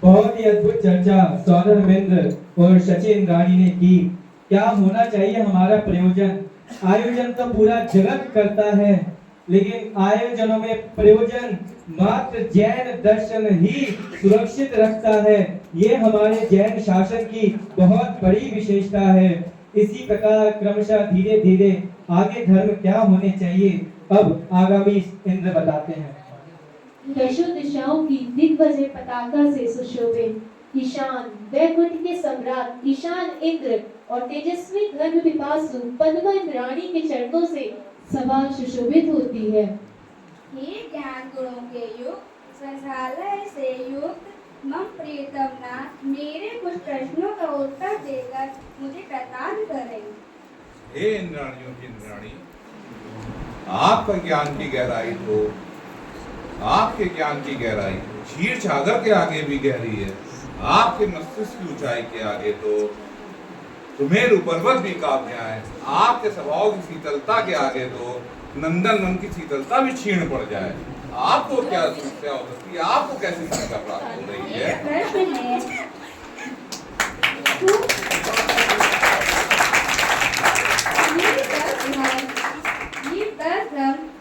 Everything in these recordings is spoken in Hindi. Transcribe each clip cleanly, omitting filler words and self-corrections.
बहुत ही अद्भुत चर्चा सौरभेंद्र और सचिन रानी ने की। क्या होना चाहिए हमारा प्रयोजन? आयोजन तो पूरा जगत करता है, लेकिन आयोजनों में प्रयोजन मात्र जैन दर्शन ही सुरक्षित रखता है। ये हमारे जैन शासन की बहुत बड़ी विशेषता है। इसी प्रकार क्रमशः धीरे धीरे आगे धर्म क्या होने चाहिए, अब आगामी इंद्र बताते हैं। दशों दिशाओं की दिग्विजय पताका से सुशोभित ईशान वैकुंठ के सम्राट ईशान इंद्र और तेजस्वी धर्म पिपासु पद्मा इंद्राणी के चरणों से सभा सुशोभित होती है। हे ज्ञान गुणों के युक्त संसालय से युक्त मम प्रियतम नाथ, मेरे कुछ प्रश्नों का उत्तर देकर मुझे प्रदान करें। हे इंद्राणियों की इंद्राणी, आपका ज्ञान की गहराई तो आपके ज्ञान की गहराई क्षीर सागर के आगे भी गहरी है। आपके मस्तिष्क की ऊंचाई के आगे तो सुमेरु पर्वत भी कांप जाए। आपके स्वभाव की शीतलता के आगे तो नंदन वन की शीतलता भी क्षीण पड़ जाए। आपको क्या समस्या हो सकती है? आपको कैसी समस्या प्राप्त हो रही है?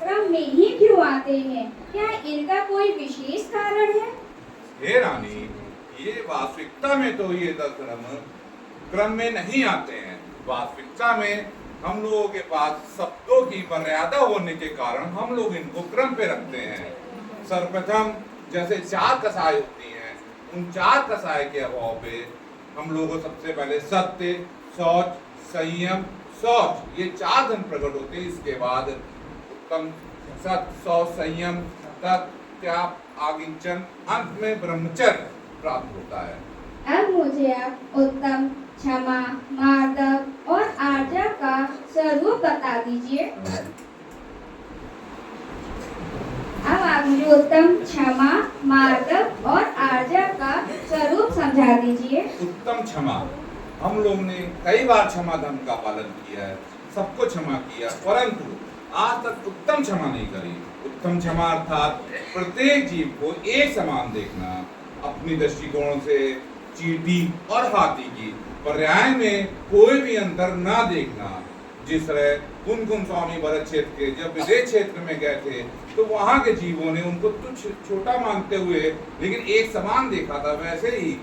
क्रम में ही क्यों आते हैं? क्या इनका कोई विशेष कारण है? हे रानी, ये वास्तविकता में तो ये 10 क्रम में नहीं आते हैं। वास्तविकता में हम लोगों के पास शब्दों की मर्यादा होने के कारण हम लोग इनको क्रम पे रखते हैं। सर्वप्रथम जैसे 4 कसाय होती हैं, उन 4 कसाय के अभाव पे हम लोगों को सबसे पहले सत्य, शौच, संयम, शौच, ये 4 धन प्रकट होते हैं। इसके बाद उत्तम सत्य, शौच, संयम, तप, त्याग, आगिंचन, अंत में ब्रह्मचर्य प्राप्त होता है। अब मुझे आप उत्तम, क्षमा, मार्दव और आर्जा का स्वरूप बता दीजिए। अब आप मुझे उत्तम, क्षमा, मार्दव और आर्जा का स्वरूप समझा दीजिए। उत्तम क्षमा, हम लोग ने कई बार क्षमा धर्म का पालन किया है, सबको क्षमा किया, परंतु आज तक उत्तम क्षमा नहीं करी। उत्तम क्षमा अर्थात प्रत्येक जीव को एक समान देखना, अपनी दृष्टिकोण से चींटी और हाथी की पर्याय में कोई भी अंतर ना देखना। जिस तरह कुंकुम स्वामी भरत क्षेत्र के जब विदेश क्षेत्र में गए थे तो वहाँ के जीवों ने उनको तुच्छ छोटा मानते हुए लेकिन एक समान देखा था, वैसे ही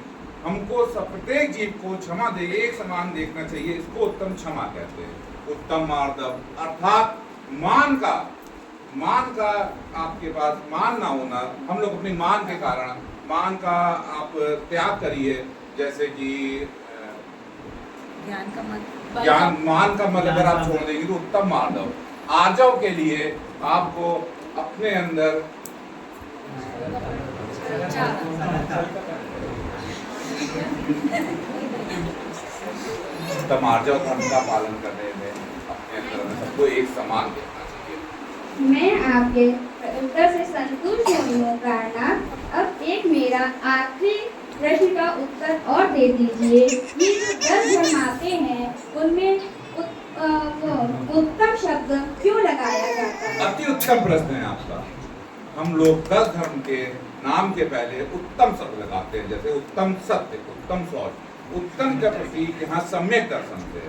हमको प्रत्येक जीव को क्षमा दे एक समान देखना चाहिए। इसको उत्तम क्षमा कहते हैं। उत्तम मार्दव अर्थात मान का आपके पास मान ना होना। हम लोग अपनी मान के कारण मान का आप त्याग करिए। जैसे कि मान का मतलब अगर आप छोड़ देंगे तो उत्तम मार्दव। आर्जव के लिए आपको अपने अंदर उत्तम आर्जव धर्म का पालन करने में अपने अंदर सबको एक समान देखना चाहिए। मैं आपके उत्तर से संतुष्ट हुई हूँ कारनाथ। अब एक मेरा आखिरी प्रश्न का उत्तर और दे दीजिए। ये जो 10 धर्म आते हैं उनमें उत्तम शब्द क्यों लगाया जाता है? अति उत्तम प्रश्न है आपका। हम लोग 10 धर्म के नाम के पहले उत्तम शब्द लगाते हैं, जैसे उत्तम सत्य, उत्तम शौच। उत्तम का प्रतीक यहाँ सम्यक दर्शन से।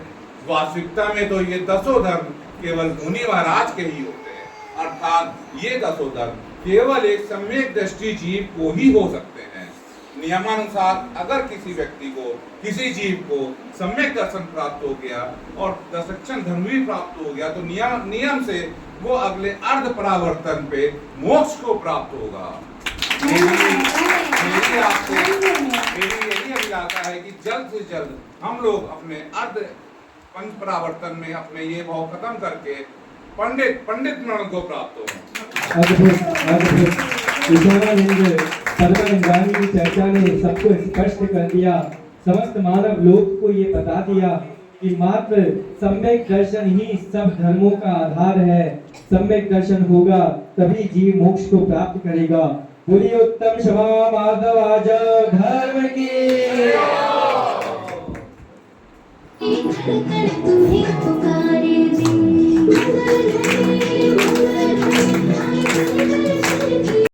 वास्तविकता में तो ये 10 धर्म केवल मुनि महाराज के ही होते हैं, अर्थात ये 10 धर्म केवल एक सम्यक दृष्टि जीव को ही हो सकते हैं। नियमानुसार अगर किसी व्यक्ति को, किसी जीव को सम्यक दर्शन प्राप्त हो गया और दशक्षण धर्म भी प्राप्त हो गया तो नियम से वो अगले अर्ध परावर्तन पे मोक्ष को प्राप्त होगा। मेरी यही अभिलाषा है कि जल्द से जल्द हम लोग अपने अर्ध पंच परावर्तन में अपने ये भाव खत्म करके पंडित मरण को प्राप्त हो। की चर्चा ने सबको स्पष्ट कर दिया, समस्त मानव लोक को ये बता दिया कि मात्र सम्यक दर्शन ही सब धर्मों का आधार है। सम्यक दर्शन होगा तभी जीव मोक्ष को प्राप्त करेगा। बोलिए उत्तम क्षमा माधवाज धर्म की।